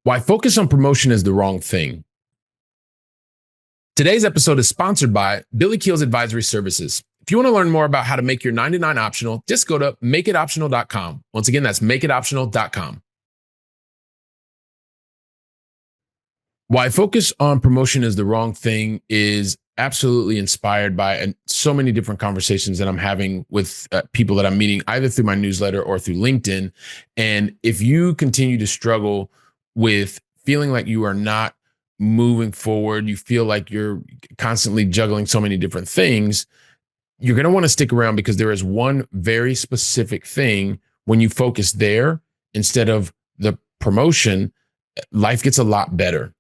Why focus on promotion is the wrong thing. Today's episode is sponsored by Billy Keels Advisory Services. If you want to learn more about how to make your 99 optional, just go to makeitoptional.com. Once again, that's makeitoptional.com. Why focus on promotion is the wrong thing is absolutely inspired by so many different conversations that I'm having with people that I'm meeting either through my newsletter or through LinkedIn. And if you continue to struggle with feeling like you are not moving forward, you feel like you're constantly juggling so many different things, you're going to want to stick around because there is one very specific thing. When you focus there instead of the promotion, life gets a lot better.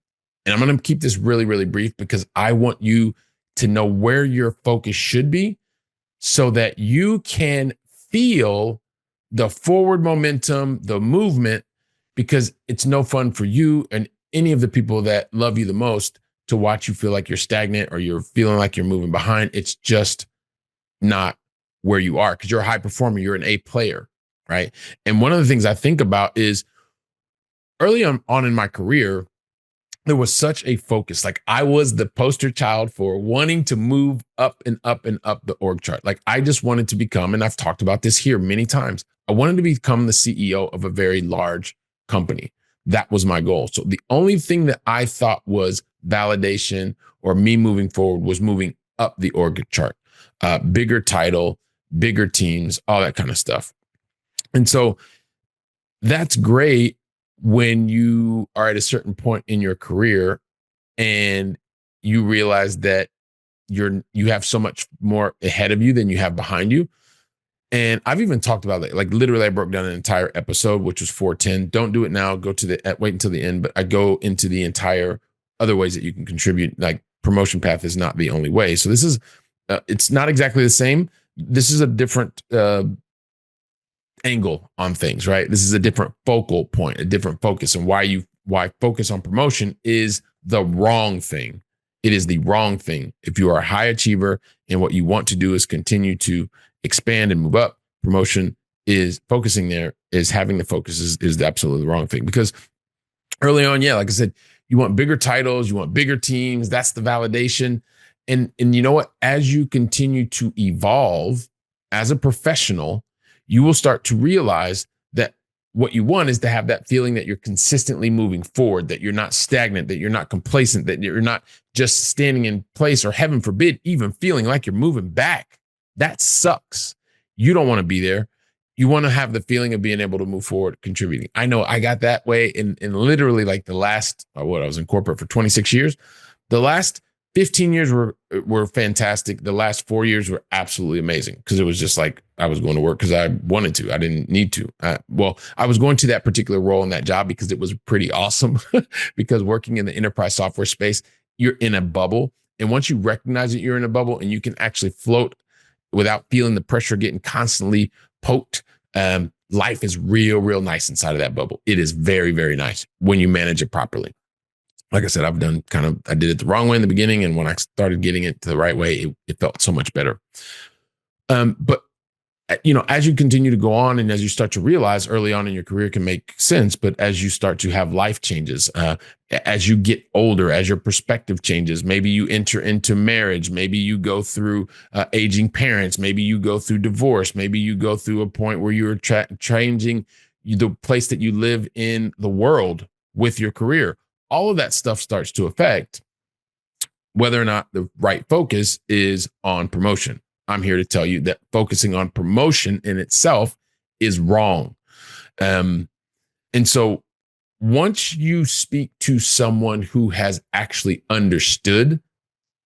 And I'm going to keep this really, really brief because I want you to know where your focus should be so that you can feel the forward momentum, the movement, because it's no fun for you and any of the people that love you the most to watch you feel like you're stagnant or you're feeling like you're moving behind. It's just not where you are because you're a high performer. You're an A player, right? And one of the things I think about is early on in my career, there was such a focus. Like I was the poster child for wanting to move up and up and up the org chart. Like I just wanted to become, and I've talked about this here many times, I wanted to become the CEO of a very large company. That was my goal. So the only thing that I thought was validation or me moving forward was moving up the org chart, bigger title, bigger teams, all that kind of stuff. And so that's great when you are at a certain point in your career and you realize that you have so much more ahead of you than you have behind you. And I've even talked about it. Like literally I broke down an entire episode, which was 410. Don't do it now. Go to wait until the end, but I go into the entire other ways that you can contribute. Like promotion path is not the only way. So this is, it's not exactly the same. This is a different, angle on things, right? This is a different focal point, a different focus, and why focus on promotion is the wrong thing. It is the wrong thing. If you are a high achiever and what you want to do is continue to expand and move up, promotion is focusing there, is having the focus is absolutely the wrong thing. Because early on, yeah, like I said, you want bigger titles, you want bigger teams, that's the validation. And you know what? As you continue to evolve as a professional, you will start to realize that what you want is to have that feeling that you're consistently moving forward, that you're not stagnant, that you're not complacent, that you're not just standing in place, or heaven forbid, even feeling like you're moving back. That sucks. You don't want to be there. You want to have the feeling of being able to move forward, contributing. I know I got that way in literally like the last, I was in corporate for 26 years. The last 15 years were fantastic. The last 4 years were absolutely amazing because it was just like I was going to work because I wanted to. I didn't need to. I was going to that particular role in that job because it was pretty awesome because working in the enterprise software space, you're in a bubble. And once you recognize that you're in a bubble and you can actually float without feeling the pressure getting constantly poked, life is real, real nice inside of that bubble. It is very, very nice when you manage it properly. Like I said, I did it the wrong way in the beginning. And when I started getting it the right way, it felt so much better. But, as you continue to go on and as you start to realize early on in your career can make sense, but as you start to have life changes, as you get older, as your perspective changes, maybe you enter into marriage, maybe you go through aging parents, maybe you go through divorce, maybe you go through a point where you're changing the place that you live in the world with your career. All of that stuff starts to affect whether or not the right focus is on promotion. I'm here to tell you that focusing on promotion in itself is wrong. And so once you speak to someone who has actually understood,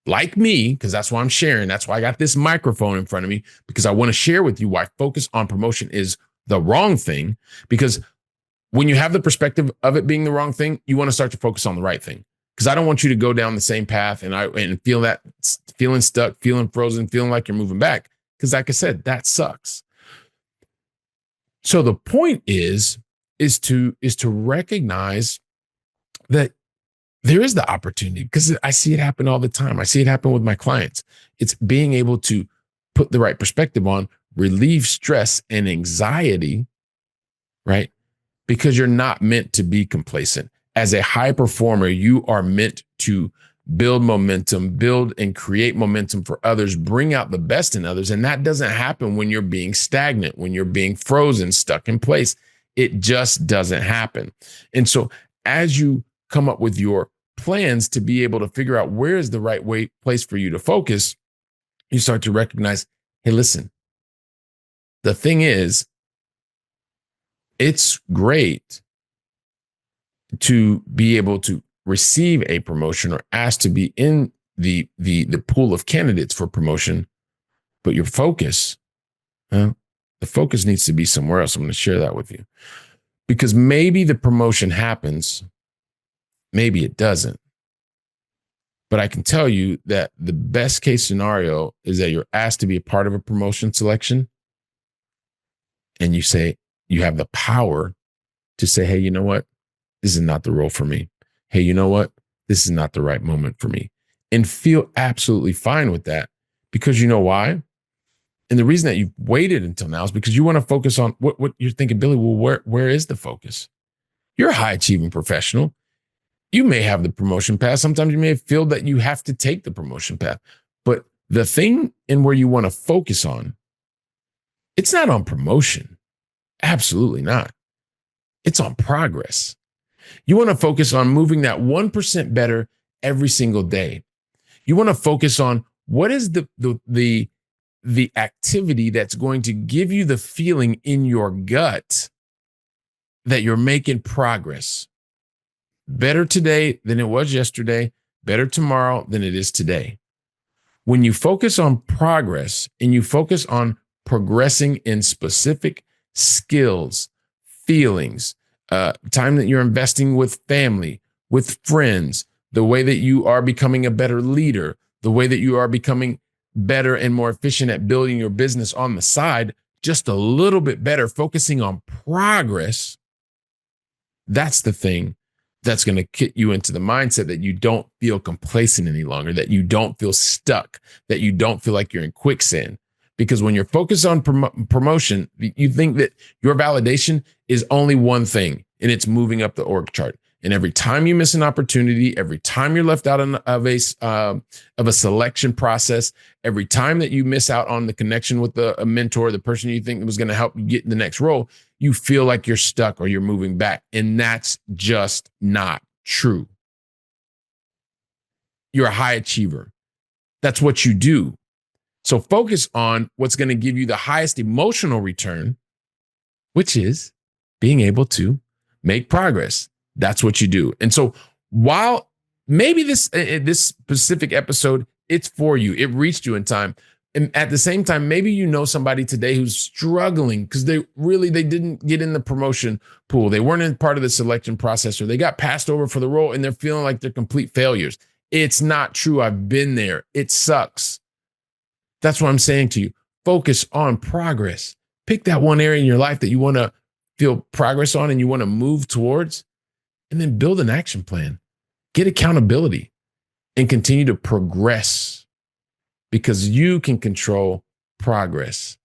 like me, because that's why I'm sharing, that's why I got this microphone in front of me, because I want to share with you why focus on promotion is the wrong thing. Because when you have the perspective of it being the wrong thing, you want to start to focus on the right thing. Because I don't want you to go down the same path and feeling stuck, feeling frozen, feeling like you're moving back. Because like I said, that sucks. So the point is to recognize that there is the opportunity, because I see it happen all the time. I see it happen with my clients. It's being able to put the right perspective on, relieve stress and anxiety, right? Because you're not meant to be complacent. As a high performer, you are meant to build momentum, build and create momentum for others, bring out the best in others. And that doesn't happen when you're being stagnant, when you're being frozen, stuck in place. It just doesn't happen. And so as you come up with your plans to be able to figure out where is the right place for you to focus, you start to recognize, hey, listen, the thing is, it's great to be able to receive a promotion or ask to be in the pool of candidates for promotion, but your focus, the focus needs to be somewhere else. I'm going to share that with you, because maybe the promotion happens, maybe it doesn't. But I can tell you that the best case scenario is that you're asked to be a part of a promotion selection, and you say, you have the power to say, hey, you know what? This is not the role for me. Hey, you know what? This is not the right moment for me. And feel absolutely fine with that, because you know why? And the reason that you've waited until now is because you want to focus on what you're thinking, Billy, well, where is the focus? You're a high achieving professional. You may have the promotion path. Sometimes you may feel that you have to take the promotion path. But the thing in where you want to focus on, it's not on promotion. Absolutely not. It's on progress. You want to focus on moving that 1% better every single day. You want to focus on what is the activity that's going to give you the feeling in your gut that you're making progress. Better today than it was yesterday, better tomorrow than it is today. When you focus on progress and you focus on progressing in specific skills, feelings, time that you're investing with family, with friends, the way that you are becoming a better leader, the way that you are becoming better and more efficient at building your business on the side, just a little bit better, focusing on progress, that's the thing that's going to get you into the mindset that you don't feel complacent any longer, that you don't feel stuck, that you don't feel like you're in quicksand. Because when you're focused on promotion, you think that your validation is only one thing, and it's moving up the org chart. And every time you miss an opportunity, every time you're left out of a selection process, every time that you miss out on the connection with a mentor, the person you think was going to help you get in the next role, you feel like you're stuck or you're moving back. And that's just not true. You're a high achiever. That's what you do. So focus on what's going to give you the highest emotional return, which is being able to make progress. That's what you do. And so while maybe this specific episode, it's for you, it reached you in time. And at the same time, maybe you know somebody today who's struggling because they didn't get in the promotion pool. They weren't in part of the selection process, or they got passed over for the role and they're feeling like they're complete failures. It's not true. I've been there. It sucks. That's what I'm saying to you. Focus on progress. Pick that one area in your life that you want to feel progress on and you want to move towards, and then build an action plan. Get accountability and continue to progress, because you can control progress.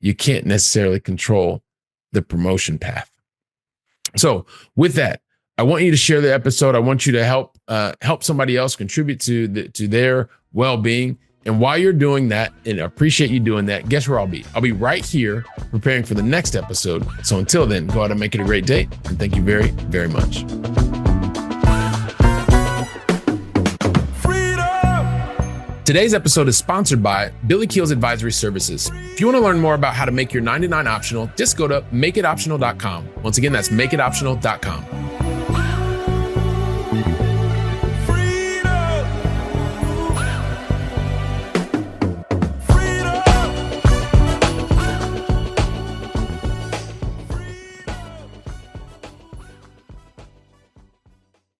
You can't necessarily control the promotion path. So with that, I want you to share the episode. I want you to help somebody else contribute to their well-being. And while you're doing that, and I appreciate you doing that, guess where I'll be? I'll be right here preparing for the next episode. So until then, go out and make it a great day. And thank you very, very much. Today's episode is sponsored by Billy Keels Advisory Services. If you want to learn more about how to make your 99 optional, just go to makeitoptional.com. Once again, that's makeitoptional.com.